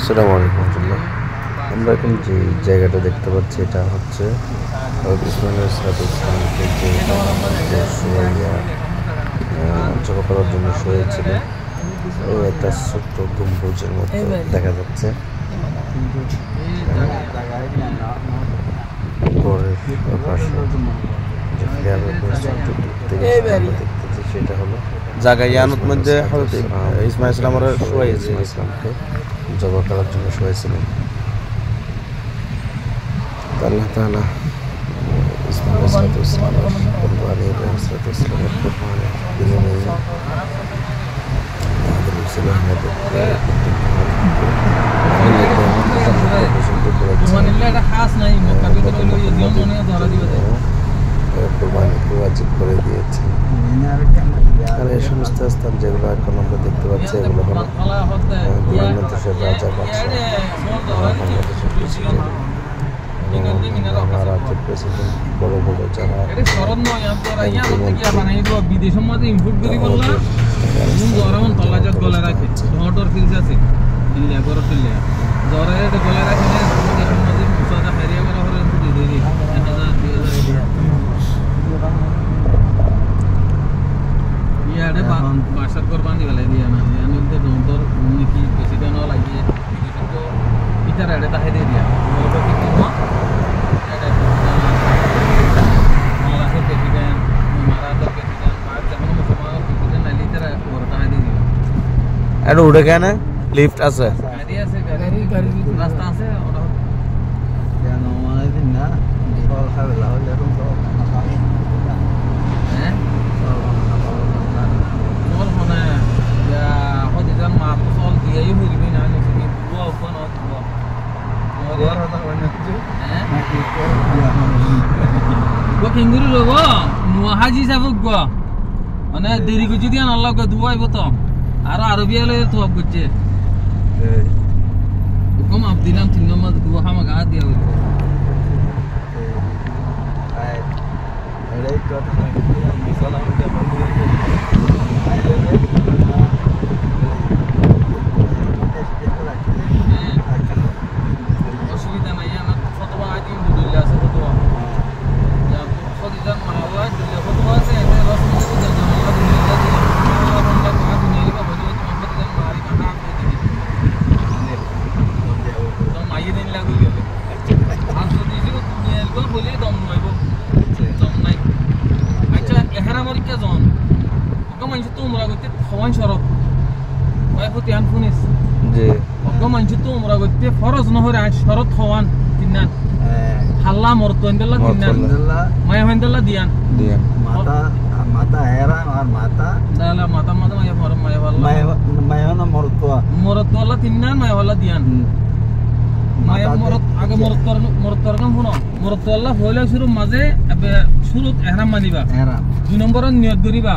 আসসালামু আলাইকুম রাহমাতুল্লাহ। আমরা এখন যে জায়গাটা দেখতে পাচ্ছি এটা হচ্ছে ইসমাইল ইসলামকে যে জবা করার জন্য শুয়েছিল। ওই একটা ছোট্ট গম্বুজের মতো দেখা যাচ্ছে ঘরের পাশে দেখতেছি সেটা হলো জায়গা ইয়ানত মধ্যে ইসমাইল ইসলামের শুয়াইছে ইসলামকে জবা করার জন্য শুয়েছিলেন। আল্লাহ তাআলা ইসমাইল ইসলামের কুরবানি ইসলামের কুরবানি বিনিময়ে কুরবানি ওয়াজিব করে দিয়েছে। আর এই সমস্ত স্থান যেগুলো এখন আমরা দেখতে পাচ্ছি এগুলো হলো বাংলাদেশের রাজা বাদশাহ, বাংলাদেশের প্রেসিডেন্ট এবং আমার রাজ্যের প্রেসিডেন্ট, বড় বড় যারা বাসার কোরবানি গেলে দিয়া না তোর কি প্রেসিডেন্টও লাগিয়ে ইটার এডে তাহে দিয়ে দিয়া আর উঠে কেন লিফট আছে রাস্তা আছে Kenguru logo, nuah haji sabuk gua, mana dari kejadian Allah gua dua ibu tom, Arabia le tu aku je, hukum abdilan tinggal mah dua hama gak dia itu. Foros nohor aja shorot kawan tinan, halla mortuan della tinan, maya hendella dian, mata era और mata, dala mata maya walla, maya na mortua la tinan maya walla dian, maya aga mortor kan puno, mortua la boleh suruh maze, abe suruh ehram maniba, 2 nomboran niat duriba.